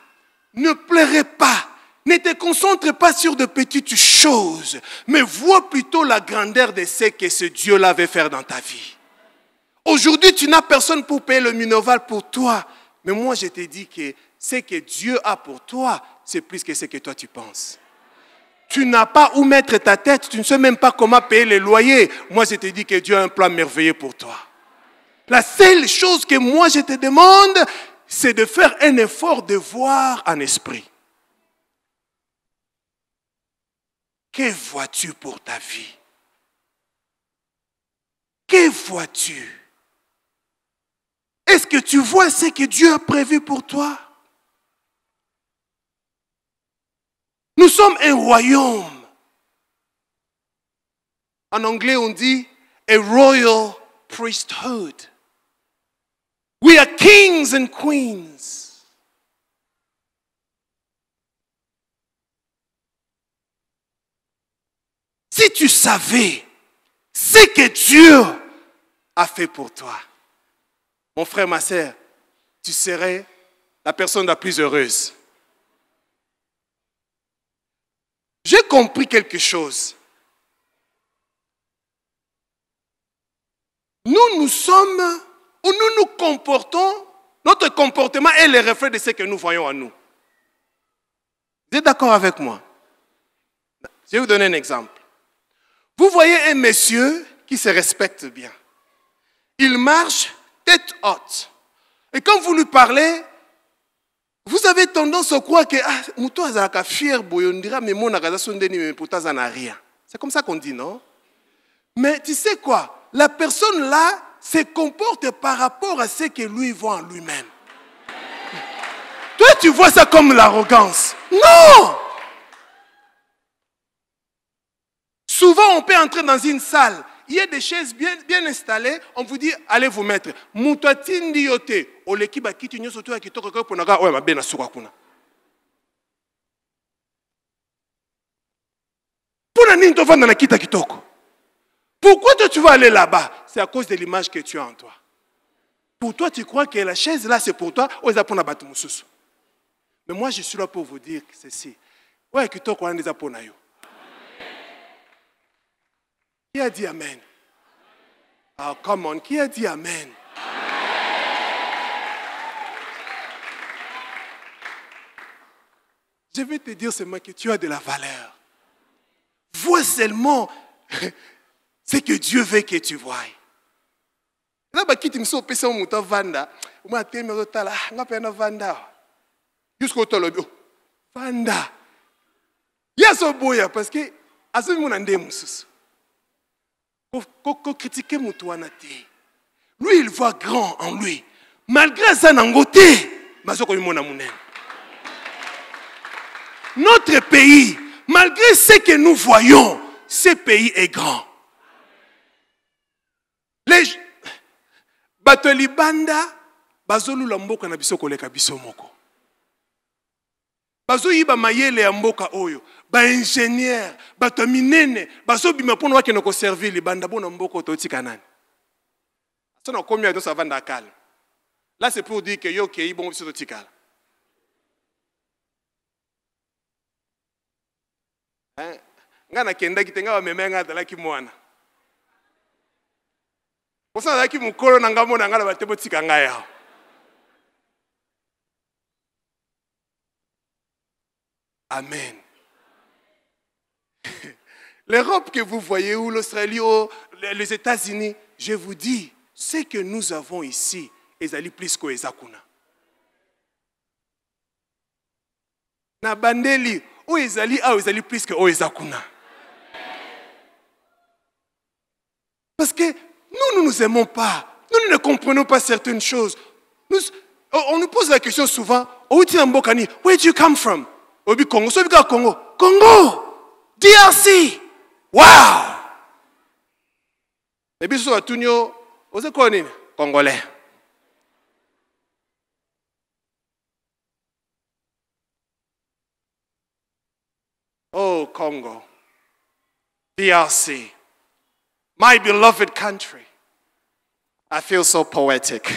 ne pleurez pas, ne te concentre pas sur de petites choses, mais vois plutôt la grandeur de ce que ce Dieu-là veut faire dans ta vie. Aujourd'hui, tu n'as personne pour payer le minoval pour toi, mais moi je te dis que ce que Dieu a pour toi, c'est plus que ce que toi tu penses. Tu n'as pas où mettre ta tête, tu ne sais même pas comment payer les loyers. Moi je te dis que Dieu a un plan merveilleux pour toi. La seule chose que moi je te demande, c'est de faire un effort de voir en esprit. Que vois-tu pour ta vie? Que vois-tu? Est-ce que tu vois ce que Dieu a prévu pour toi? Nous sommes un royaume. En anglais, on dit a royal priesthood. We are kings and queens. Si tu savais ce que Dieu a fait pour toi, mon frère, ma sœur, tu serais la personne la plus heureuse. J'ai compris quelque chose. Nous sommes, où nous nous comportons, notre comportement est le reflet de ce que nous voyons en nous. Vous êtes d'accord avec moi? Je vais vous donner un exemple. Vous voyez un monsieur qui se respecte bien. Il marche tête haute. Et quand vous lui parlez, vous avez tendance à croire que Mouto azaka fier boyondira mais mon sondeni mais pourtant ça n'a rien. C'est comme ça qu'on dit, non? Mais tu sais quoi? La personne là se comporte par rapport à ce que lui voit en lui-même. Toi, tu vois ça comme l'arrogance. Non! Souvent, on peut entrer dans une salle. Il y a des chaises bien installées. On vous dit, allez vous mettre. Moutouatine diote. O l'équipe a quitté une soto qui toque pour naga. Ouais, ma bena surakuna. Pour la nini tofa na kita kitoko. Pourquoi toi tu vas aller là-bas? C'est à cause de l'image que tu as en toi. Pour toi, tu crois que la chaise là, c'est pour toi. Mais moi, je suis là pour vous dire ceci. Ouais, kitoko on est pour nayo. Qui a dit Amen? Ah, come on, qui a dit Amen? Je vais te dire seulement que tu as de la valeur. Vois seulement ce que Dieu veut que tu voies. Là, bah, qui te me pèse un mouton vanda, ou ma tête me retala, n'a pas un vanda. Jusqu'au tolobo, vanda. Il y a ce boya parce que à ce moment on moussous. Ko critiquer moutoana te. Lui il voit grand en lui. Malgré ça n'angote, mazoko yimona munen. Notre pays, malgré ce que nous voyons, ce pays est grand. Les bato libanda bazolula mboka na biso koleka biso moko. Bazo yiba mayele ya mboka oyo, ba ingénieur, bato minene, bazo bima pona wake noko servir libanda bona mboka ototika nani. Ça n'a combien de ça va calme. Là c'est pour dire que yo kei bon biso totika. Hein? Ngana kenda kitenga wa memenga dalaki mwana. Posa dalaki mukolo na ngamo na ngala batebo tika ngaya. Amen. L'Europe que vous voyez, ou l'Australie, ou les États-Unis, je vous dis, ce que nous avons ici, ils allaient plus que Ezakuna. Na bandeli, ou ils allaient plus que Ezakuna. Parce que nous ne nous aimons pas, nous ne comprenons pas certaines choses. On nous pose la question souvent, where do you come from? Obi Congo, so bika Congo. Congo! DRC! Wow! Et puis, so atunyo, ose quoi nini? Congolais. Oh, Congo. DRC. My beloved country. I feel so poetic.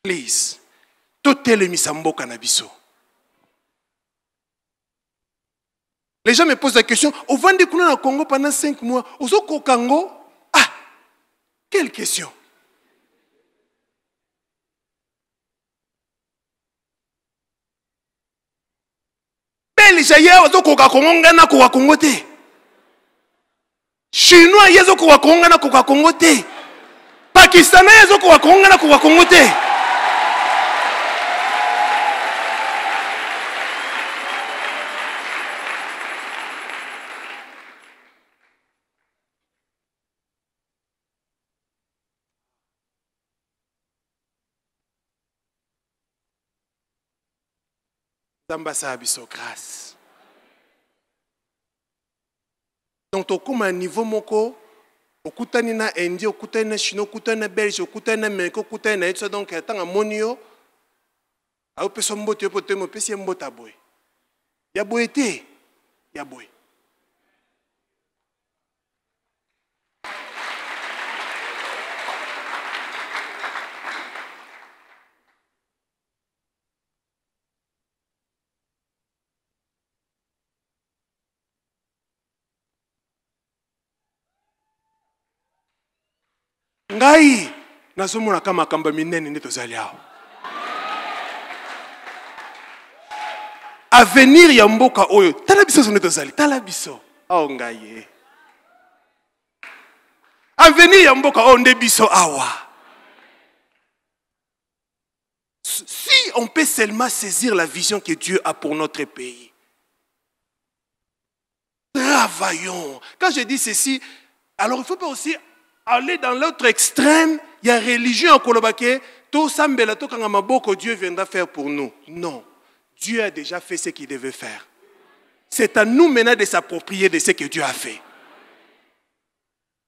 Please. Les gens me posent la question, au Vendée au Congo pendant 5 mois, au Congo, ah, quelle question? Chinois, yezo ko Congo na ko Congo te. Pakistanais yezo ko Congo na ko Congo te. Ambassade grâce. Donc au un niveau moko, okutani na Indie, okutani na Chino, okutani na Belge, okutani na Amérique, okutani na Etso, donc tant à monio, a opeso mbote pote mo pesi mbota boy. Ya boyete, ya boy. Ngai nazomona kama kamba minene nde tozali aho. Avenir ya mboka oyo tala biso nde tozali tala biso aho ngai. Avenir ya mboka oyo nde biso awa. Si on peut seulement saisir la vision que Dieu a pour notre pays. Travaillons. Quand je dis ceci, alors il ne faut pas aussi aller dans l'autre extrême, il y a religion en Kolobake, tout sambela to kanga maboko Dieu viendra faire pour nous. Non, Dieu a déjà fait ce qu'il devait faire. C'est à nous maintenant de s'approprier de ce que Dieu a fait.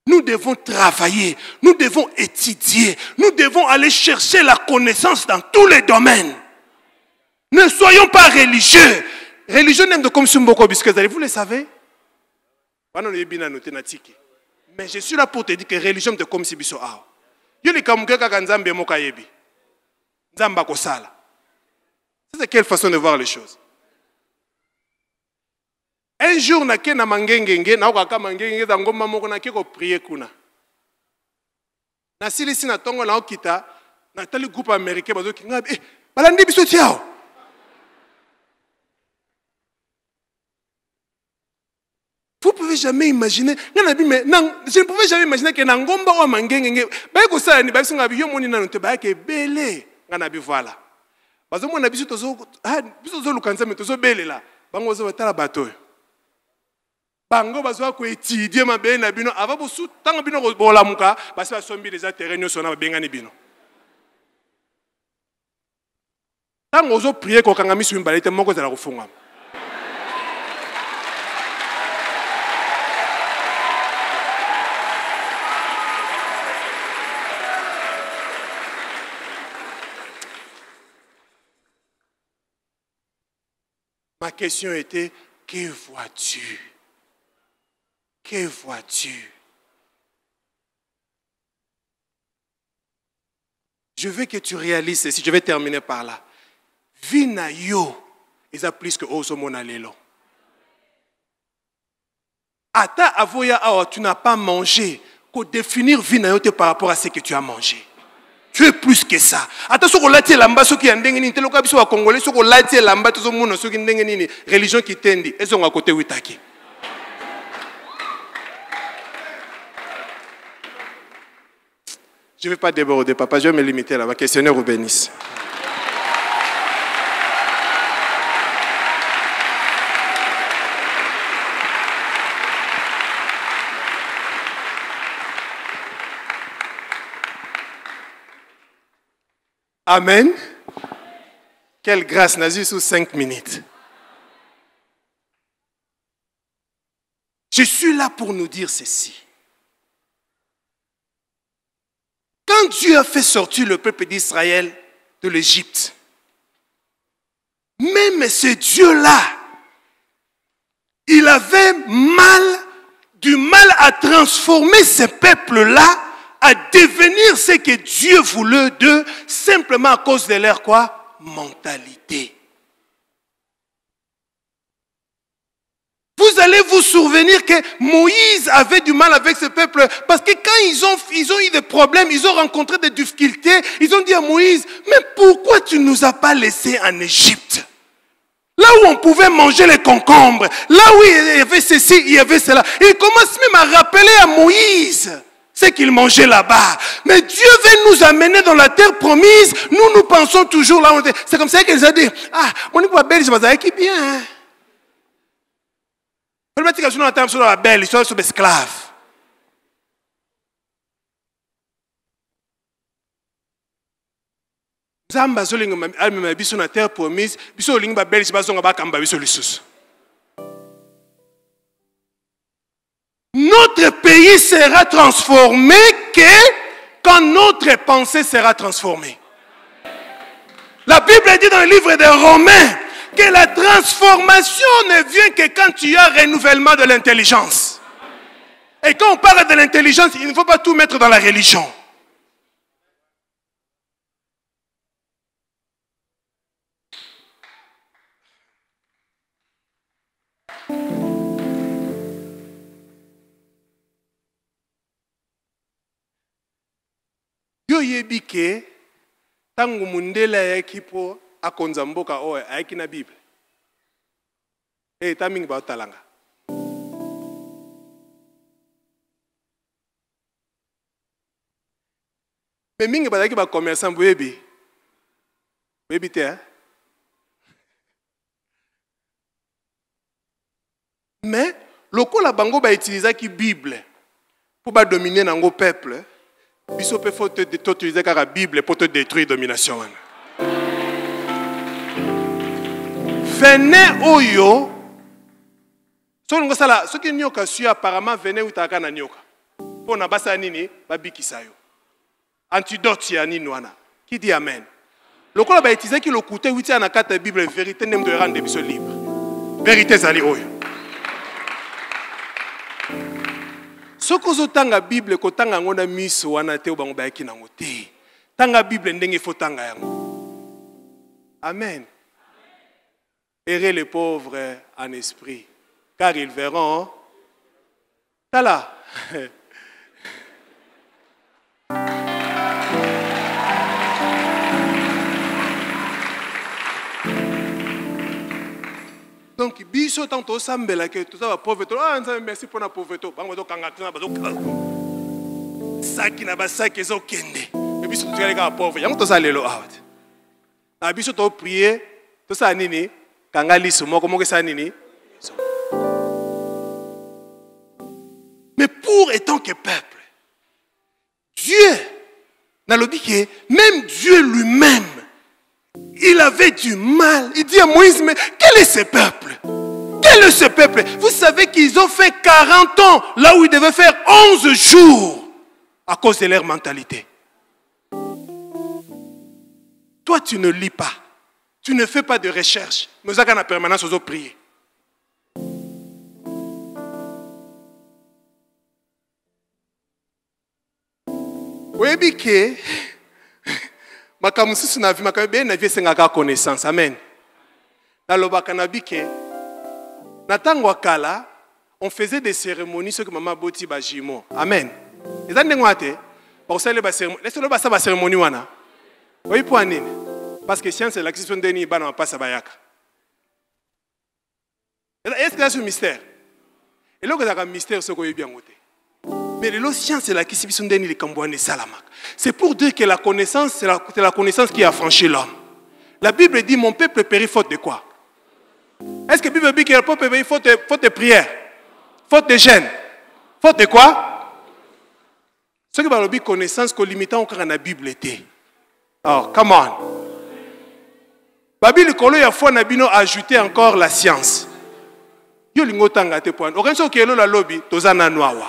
Nous devons travailler, nous devons étudier, nous devons aller chercher la connaissance dans tous les domaines. Ne soyons pas religieux. Religion n'aime de comme Sumboko bisque, vous le savez? Mais je suis là pour te dire que religion de comme si biso a. Yo li kamuke kaka nzambe moka yebi. Nzamba ko sala. C'est quelle façon de voir les choses. Un jour na ke na mangengenge na okaka mangengenge za ngomba moko na ke ko prier kuna. Na silisi na tongo na okita na tali groupe américain bazo kinga balandi biso tiao. Vous ne pouvez jamais imaginer, je ne pouvais jamais imaginer que Nangomba ou Mangenge, Baïko ça, ni Baïko Ngabi, yo moni nanote Baïko belé, Nganabi voilà. Parce que mon habitude tozo, biso lukanza mais tozo belé là, bango zo batala bateau. Bango bazo ko étudier ma be na bino, ava bosu tanga bino ko bolamuka, basi ba sombi les terrains nyo sona bengani bino. Tango zo prier ko kanga misu mbalete moko za la kufunga. Ma question était, que vois-tu? Que vois-tu? Je veux que tu réalises ceci. Je vais terminer par là. Vina yo, ils a plus que ozo monalelo. Ata avoya awa, tu n'as pas mangé. Pour définir vina yo par rapport à ce que tu as mangé. Tu es plus que ça. Attention, on l'a dit lamba ceux qui ndenge ni telo kabiso wa congolais ceux qu'on l'a dit lamba tous monde ceux qui ndenge ni religion qui tendi elles sont à côté witaki. Je ne vais pas déborder, papa, je vais me limiter là. Ma questionnaire vous bénisse. Amen. Quelle grâce, Nazi, sous 5 minutes. Je suis là pour nous dire ceci. Quand Dieu a fait sortir le peuple d'Israël de l'Égypte, même ce Dieu-là, il avait du mal à transformer ce peuple-là à devenir ce que Dieu voulait d'eux, simplement à cause de leur quoi? Mentalité. Vous allez vous souvenir que Moïse avait du mal avec ce peuple parce que quand ils ont eu des problèmes, ils ont rencontré des difficultés, ils ont dit à Moïse, mais pourquoi tu ne nous as pas laissés en Égypte? Là où on pouvait manger les concombres, là où il y avait ceci, il y avait cela. Et il commence même à rappeler à Moïse ce qu'il mangeait là-bas. Mais Dieu veut nous amener dans la terre promise. Nous pensons toujours là. C'est comme ça qu'il a dit, ah, on n'est pas belle, je vais dire, bien. Le matin que nous entendons sur la belle, ils sont esclaves. Zamba zolinga alme biso na terre promise, biso linga belle bazonga bakamba biso lisusu. Notre pays sera transformé quand notre pensée sera transformée. La Bible dit dans le livre des Romains que la transformation ne vient que quand tu as renouvellement de l'intelligence. Et quand on parle de l'intelligence, il ne faut pas tout mettre dans la religion. Yo yebike tangu mundela yaki po akonza mboka oyo ayaki na Bible. Tamingi ba talanga. Mais mingi ba ba commerçant boyebi. Boyebi te hein? Mais lokola bango ba utiliser ki Bible pour ba dominer nango peuple. Biso pe faut utiliser la Bible pour te détruire domination. Venez oyo. Ce qui nyoka su apparemment venez utaka na nyoka. Pour na basa nini babikisa yo. Antidote ya nini wana. Qui dit amen. Lokola ba utiliser ki lokuté witi na kata Bible vérité nem de rendre biso libre. Vérité zali oyo. Soko zo tanga Bible ko tanga ngona miso wana te obango bayaki nango te. Tanga Bible ndenge fo tanga yango. Amen. Errez les pauvres en esprit, car ils verront. Tala. Donc, biso tant to sambela que tout ça va pauvreté. Ah, merci pour la pauvreté. Bango to kanga tuna bazo. Saki na basaki zo kende. Mais biso to kanga pauvre. Yango to ça lelo out. Na biso to prier, to ça nini? Kanga liso moko moko ça nini? Mais pour étant que peuple, Dieu n'a le dit que même Dieu lui-même il avait du mal. Il dit à Moïse, mais quel est ce peuple? Quel est ce peuple? Vous savez qu'ils ont fait 40 ans là où ils devaient faire 11 jours à cause de leur mentalité. Toi, tu ne lis pas. Tu ne fais pas de recherche. Mais vous avez en permanence aux autres prier. Oui, que makamususu na vie makabe na vie sengaka connaissance. Amen. Na lobaka na bike. Na tango kala, on faisait des cérémonies ce que maman boti ba jimo. Amen. Les ande ngwate, pour ça les ba cérémonie. Laissez-le ba sa ba cérémonie wana. Oui pour nini? Parce que science c'est l'acquisition de ni ba na pas sa bayaka. Est-ce que c'est un mystère? Et là que ça un mystère ce qu'on est bien ngote. Mais la science c'est l'acquisition de ni les kambouane salamak. C'est pour dire que la connaissance c'est la connaissance qui a franchi l'homme. La Bible dit mon peuple périt faute de quoi? Est-ce que la Bible dit que le peuple périt faute de prière? Faute de jeûne? Faute de quoi? Ce que la connaissance que limitant encore dans la Bible était. Alors, come on. La Bible il y a fois nabino ajouter encore la science. Yo lingo tanga te point. Aucun so kelo la lobby tozana noawa.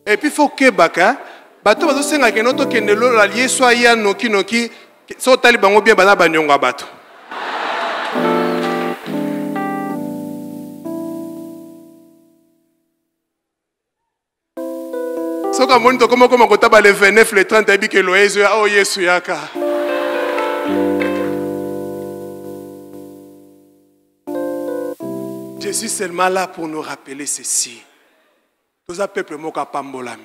Et puis il faut que baka bato bazo senga ke noto kende lo la lié soit ya noki so tali bango bien bana banyonga bato. So ka monito comment kota ba le 29 le 30 abi ke loezo ya o Yesu yaka. Je suis seulement là pour nous rappeler ceci. Tous les peuples moka pambolami.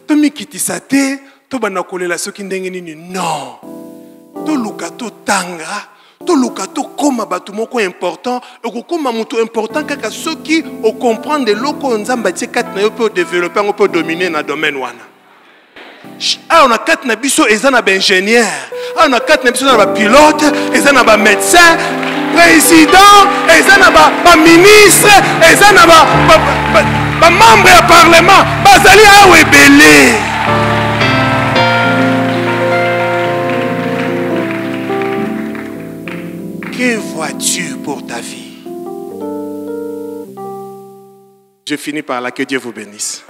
To mi kitisate, to banakolela soki ndenge nini non. To luka to tanga, to luka to koma batu moko important, oko koma mutu important kaka soki o comprendre loko nzamba tie kat na yo peut développer, on peut dominer na domaine wana. Ah on a kat na biso ezana ba ingénieur, ah on a kat na biso na ba pilote, ezana ba médecin, président, ezana ba ministre, ezana ba membre du parlement, bazali a ebele. Que vois-tu pour ta vie? Je finis par là, que Dieu vous bénisse.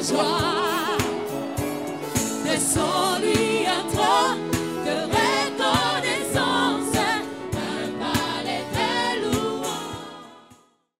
Joie.